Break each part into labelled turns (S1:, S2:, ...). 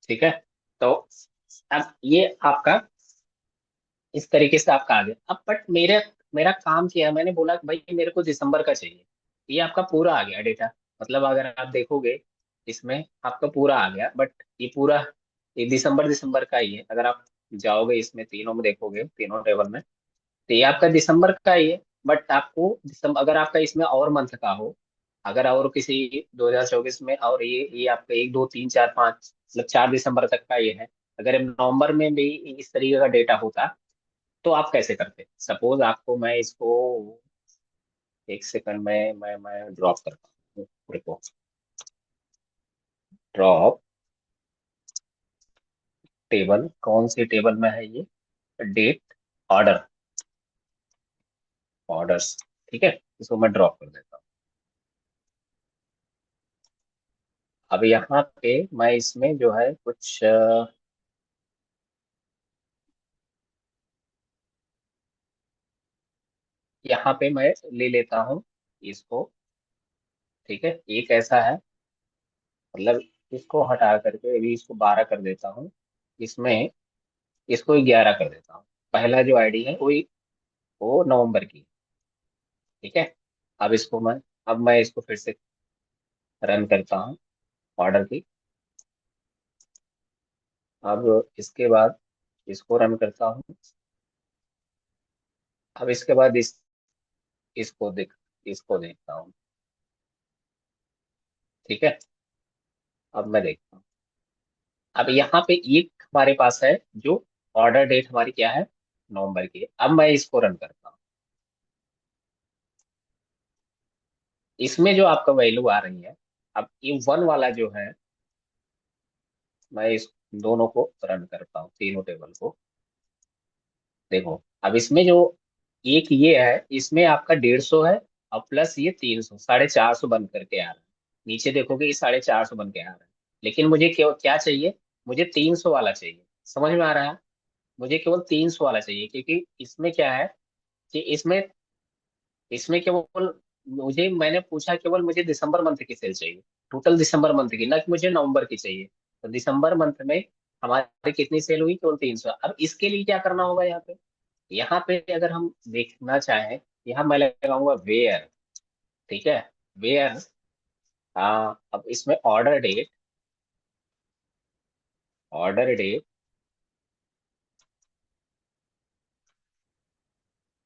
S1: ठीक है। तो अब ये आपका इस तरीके से आपका आ गया। अब बट मेरा मेरा काम क्या है, मैंने बोला कि भाई मेरे को दिसंबर का चाहिए। ये आपका पूरा आ गया डेटा। मतलब अगर आप देखोगे इसमें आपका पूरा आ गया, बट ये पूरा ये दिसंबर दिसंबर का ही है। अगर आप जाओगे इसमें तीनों में देखोगे, तीनों टेबल में, तो ये आपका दिसंबर का ही है। बट आपको दिसंबर अगर आपका इसमें और मंथ का हो, अगर और किसी 2024 में, और ये आपका 1 2 3 4 5, मतलब 4 दिसंबर तक का ये है। अगर नवंबर में भी इस तरीके का डेटा होता तो आप कैसे करते? सपोज आपको मैं इसको 1 सेकंड में मैं ड्रॉप करता हूँ पूरे को। ड्रॉप टेबल, कौन सी टेबल में है ये? Date, order, orders. ठीक है, इसको मैं ड्रॉप कर देता हूँ। अब यहाँ पे मैं इसमें जो है कुछ यहाँ पे मैं ले लेता हूँ इसको। ठीक है, एक ऐसा है, मतलब इसको हटा करके अभी इसको 12 कर देता हूँ। इसमें इसको 11 कर देता हूँ। पहला जो आईडी है वो नवंबर की। ठीक है। अब इसको मैं इसको फिर से रन करता हूँ, ऑर्डर की। अब इसके बाद इसको रन करता हूँ। अब इसके बाद इसको इसको देखता हूँ। ठीक है। अब मैं देखता हूँ। अब यहाँ पे एक हमारे पास है जो ऑर्डर डेट हमारी क्या है, नवंबर की। अब मैं इसको रन करता हूँ। इसमें जो आपका वैल्यू आ रही है, अब ये वन वाला जो है, मैं इस दोनों को रन करता हूँ, तीनों टेबल को। देखो अब इसमें जो एक ये है, इसमें आपका 150 है, और प्लस ये 300, 450 बन करके आ रहा है। नीचे देखोगे ये 450 बन के आ रहा है। लेकिन मुझे क्या क्या चाहिए? मुझे 300 वाला चाहिए। समझ में आ रहा है? मुझे केवल 300 वाला चाहिए, क्योंकि इसमें क्या है कि इसमें इसमें केवल मैंने पूछा, केवल मुझे दिसंबर मंथ की सेल चाहिए। टोटल दिसंबर मंथ की, ना कि मुझे नवंबर की चाहिए। तो दिसंबर मंथ में हमारी कितनी सेल हुई? केवल 300। अब इसके लिए क्या करना होगा यहाँ पे? यहाँ पे अगर हम देखना चाहें, यहाँ मैं लगाऊंगा वेयर। ठीक है, वेयर। हाँ, अब इसमें order date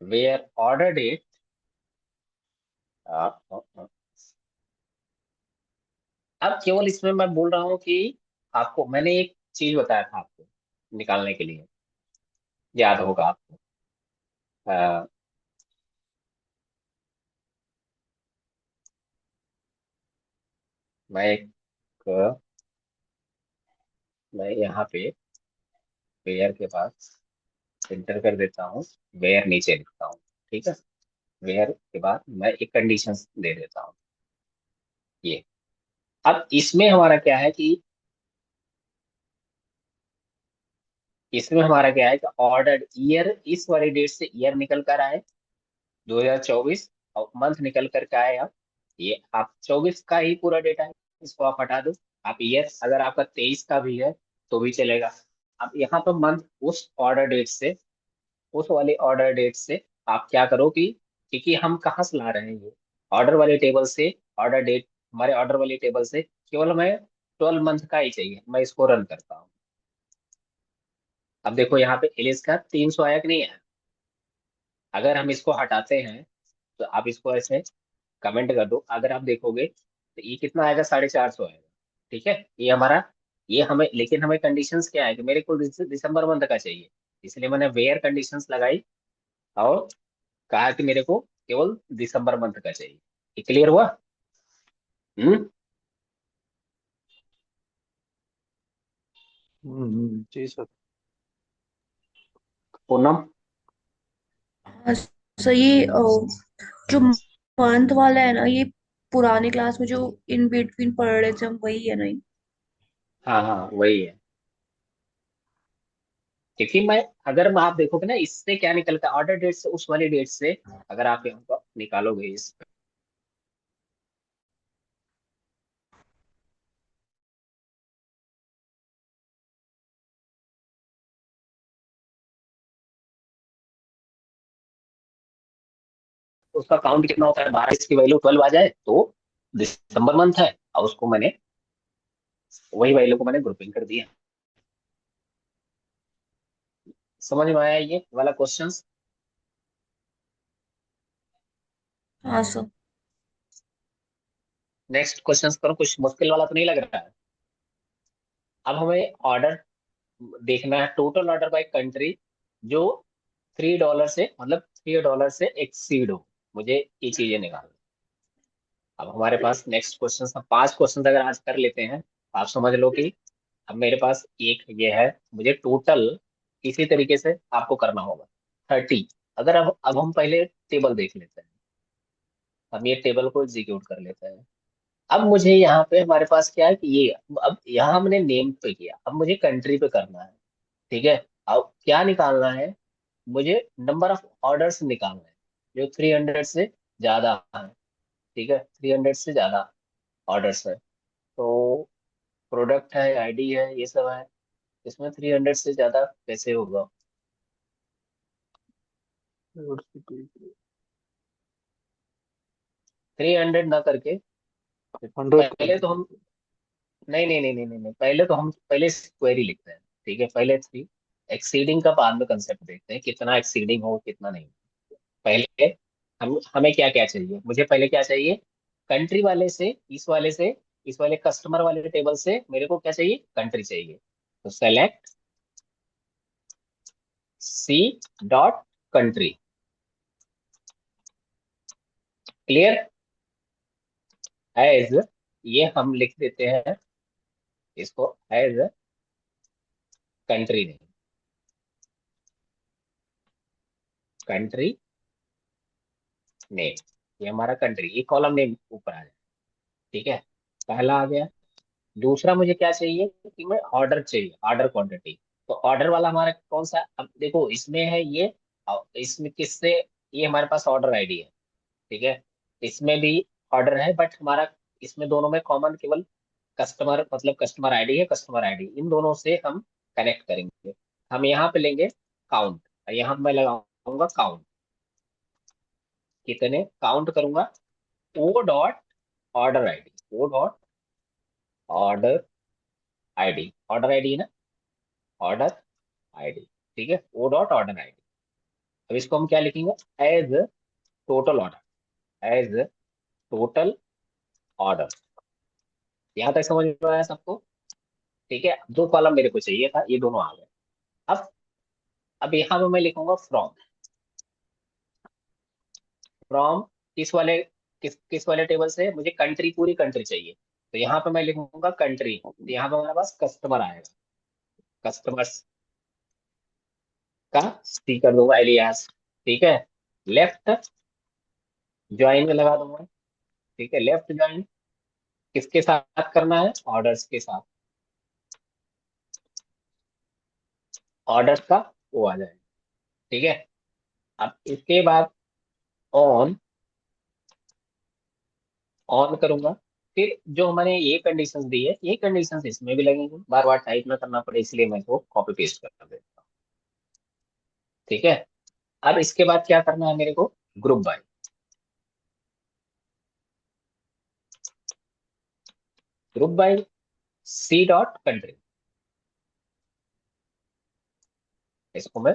S1: where order date. अब केवल इसमें मैं बोल रहा हूँ कि आपको मैंने एक चीज बताया था आपको निकालने के लिए, याद होगा आपको। अ, मैं एक मैं यहाँ पे वेयर के पास एंटर कर देता हूँ। वेयर नीचे लिखता हूँ। ठीक है। वेयर के बाद मैं एक कंडीशन दे देता हूँ, ये। अब इसमें हमारा क्या है कि कि ऑर्डर ईयर, इस वाली डेट से ईयर निकल कर आए 2024, और मंथ निकल कर के आए। अब ये आप 24 का ही पूरा डेटा है, इसको आप हटा दो। आप ईयर अगर आपका 23 का भी है तो भी चलेगा। अब यहाँ पर मंथ उस वाले ऑर्डर डेट से आप क्या करो कि, क्योंकि हम कहाँ से ला रहे हैं ये ऑर्डर वाले टेबल से, ऑर्डर डेट हमारे ऑर्डर वाले टेबल से केवल मैं 12 मंथ का ही चाहिए। मैं इसको रन करता हूँ। अब देखो यहाँ पे एलिस का 300 आया कि नहीं आया? अगर हम इसको हटाते हैं तो आप इसको ऐसे कमेंट कर दो। अगर आप देखोगे तो ये कितना आएगा? 450 आएगा। ठीक है, ये हमारा, ये हमें, लेकिन हमें कंडीशंस क्या है कि मेरे को दिसंबर मंथ का चाहिए। इसलिए मैंने वेयर कंडीशंस लगाई और कहा कि मेरे को केवल दिसंबर मंथ का चाहिए। ये क्लियर हुआ? हम्म।
S2: जी सर।
S1: पूनम।
S3: हाँ सर, ये जो मंथ वाला है ना, ये पुराने क्लास में जो इन बिटवीन पढ़ रहे थे हम, वही है ना ये?
S1: हाँ हाँ, वही है। क्योंकि मैं, अगर मैं आप देखोगे ना, इससे क्या निकलता है ऑर्डर डेट से, उस वाली डेट से अगर आप यहाँ पर निकालोगे इस उसका काउंट कितना होता है, 12 इसकी वैल्यू 12 आ जाए तो दिसंबर मंथ है, और उसको मैंने, वही वैल्यू को मैंने ग्रुपिंग कर दिया। समझ में आया ये वाला क्वेश्चन?
S3: हाँ सर।
S1: नेक्स्ट क्वेश्चन करो, कुछ मुश्किल वाला तो नहीं लग रहा है। अब हमें ऑर्डर देखना है, टोटल ऑर्डर बाय कंट्री, जो $3 से, मतलब $3 से एक्सीड हो, मुझे ये चीजें निकालना। अब हमारे पास नेक्स्ट क्वेश्चन, 5 क्वेश्चन अगर आज कर लेते हैं, आप समझ लो कि अब मेरे पास एक ये है, मुझे टोटल इसी तरीके से आपको करना होगा 30। अगर अब हम पहले टेबल देख लेते हैं, हम ये टेबल को एग्जीक्यूट कर लेते हैं। अब मुझे यहाँ पे हमारे पास क्या है कि ये, अब यहाँ हमने नेम पे किया, अब मुझे कंट्री पे करना है। ठीक है, अब क्या निकालना है, मुझे नंबर ऑफ ऑर्डर्स निकालना है जो 300 से ज्यादा है। ठीक है, 300 से ज्यादा ऑर्डर्स है, तो प्रोडक्ट है, आईडी है, ये सब है, इसमें 300 से ज्यादा कैसे होगा? 300 ना करके,
S2: 100 कर
S1: पहले
S2: दो।
S1: तो हम, नहीं नहीं नहीं नहीं नहीं नहीं, पहले तो हम पहले क्वेरी लिखते हैं। ठीक है, पहले थ्री, एक्सीडिंग का बाद में कंसेप्ट देखते हैं, कितना एक्सीडिंग हो कितना नहीं। पहले हमें क्या क्या चाहिए, मुझे पहले क्या चाहिए, कंट्री वाले से, इस वाले कस्टमर वाले टेबल से मेरे को क्या चाहिए, कंट्री चाहिए। तो select C dot country. Clear? As, ये हम लिख देते हैं इसको as country name, country name, ये हमारा कंट्री, ये कॉलम नेम ऊपर आ जाए। ठीक है, पहला आ गया। दूसरा मुझे क्या चाहिए कि मैं ऑर्डर चाहिए, ऑर्डर क्वांटिटी। तो ऑर्डर वाला हमारा कौन सा, अब देखो इसमें है ये, और इसमें किससे, ये हमारे पास ऑर्डर आईडी है। ठीक है, इसमें भी ऑर्डर है, बट हमारा इसमें दोनों में कॉमन केवल कस्टमर, मतलब कस्टमर आईडी है, कस्टमर आईडी, इन दोनों से हम कनेक्ट करेंगे। हम यहाँ पे लेंगे काउंट, यहाँ पे मैं लगाऊंगा काउंट, कितने काउंट करूंगा, O dot order ID, O dot order ID, order ID है ना, ऑर्डर आईडी। ठीक है, ओ डॉट ऑर्डर आईडी। अब इसको हम क्या लिखेंगे, as total order, as total order. यहाँ तक समझ में आया सबको? ठीक है, दो कॉलम मेरे को चाहिए था, ये दोनों आ गए। अब अब यहाँ पे मैं लिखूंगा फ्रॉम, फ्रॉम किस वाले, किस वाले टेबल से, मुझे कंट्री, पूरी कंट्री चाहिए, तो यहाँ पे मैं लिखूंगा कंट्री, तो यहाँ पे हमारे पास कस्टमर आएगा, कस्टमर्स का सी कर दूंगा एलियास। ठीक है, लेफ्ट ज्वाइन में लगा दूंगा। ठीक है, लेफ्ट ज्वाइन किसके साथ करना है, ऑर्डर्स के साथ, ऑर्डर्स का वो आ जाएगा। ठीक है, अब इसके बाद ऑन, ऑन करूंगा। फिर जो हमारे ये कंडीशंस दी है, ये कंडीशंस इसमें भी लगेंगी, बार बार टाइप ना करना पड़े, इसलिए मैं इसको कॉपी पेस्ट कर देता हूँ। ठीक है, अब इसके बाद क्या करना है मेरे को, group by, group by C dot country, इसको मैं,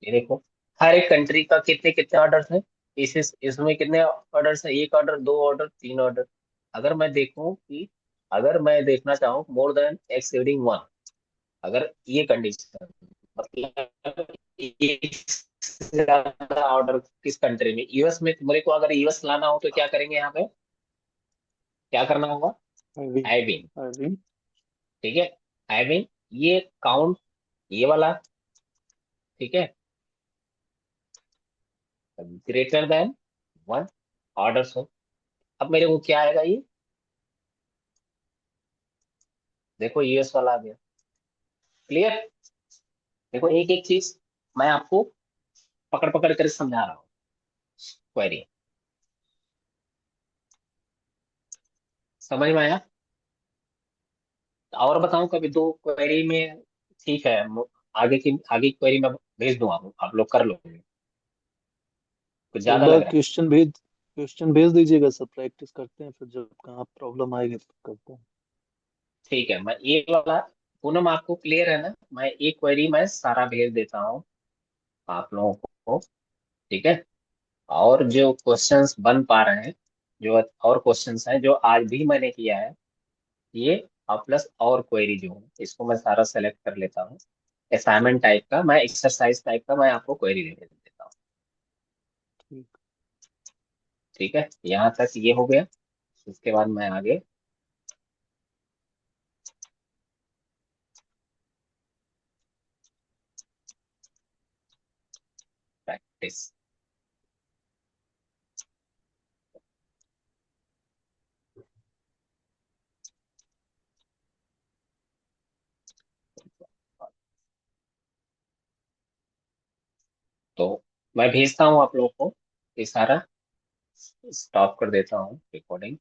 S1: ये देखो हर एक कंट्री का कितने कितने ऑर्डर्स हैं, इसमें कितने ऑर्डर्स हैं, एक ऑर्डर, दो ऑर्डर, तीन ऑर्डर। अगर मैं देखूं कि, अगर मैं देखना चाहूँ मोर देन एक्सीडिंग वन, अगर ये कंडीशन, मतलब एक से ज्यादा ऑर्डर किस कंट्री में, यूएस में, मेरे को अगर यूएस लाना हो तो क्या करेंगे, यहाँ पे क्या करना होगा,
S2: अभी
S1: हैविंग।
S2: अभी
S1: ठीक है, हैविंग, ये काउंट, ये वाला। ठीक है, ग्रेटर देन वन ऑर्डर्स हो। अब मेरे को क्या आएगा ये, देखो यूएस वाला आ गया। क्लियर? देखो एक एक चीज मैं आपको पकड़ पकड़ कर समझा रहा हूँ, क्वेरी समझ में आया? और बताऊं कभी, दो क्वेरी में ठीक है, आगे की क्वेरी मैं भेज दूँ, आप लोग कर लोगे? कुछ
S3: हाँ,
S1: ज्यादा
S3: एक
S1: लग
S3: बार
S1: रहा है?
S3: क्वेश्चन भेज दीजिएगा सर, प्रैक्टिस करते हैं, फिर जब कहाँ प्रॉब्लम आएगी तो करते हैं।
S1: ठीक है, मैं एक वाला, पूनम आपको क्लियर है ना? मैं एक क्वेरी मैं सारा भेज देता हूँ आप लोगों को। ठीक है। और जो क्वेश्चंस बन पा रहे हैं, जो और क्वेश्चंस हैं जो आज भी मैंने किया है, ये और प्लस और क्वेरी जो है, इसको मैं सारा सेलेक्ट कर लेता हूँ। असाइनमेंट टाइप का, मैं एक्सरसाइज टाइप का मैं आपको क्वेरी दे देता हूँ।
S3: ठीक।
S1: ठीक है, यहाँ तक ये हो गया। उसके बाद मैं आगे प्रैक्टिस। तो मैं भेजता हूँ आप लोग को, ये सारा स्टॉप कर देता हूँ रिकॉर्डिंग।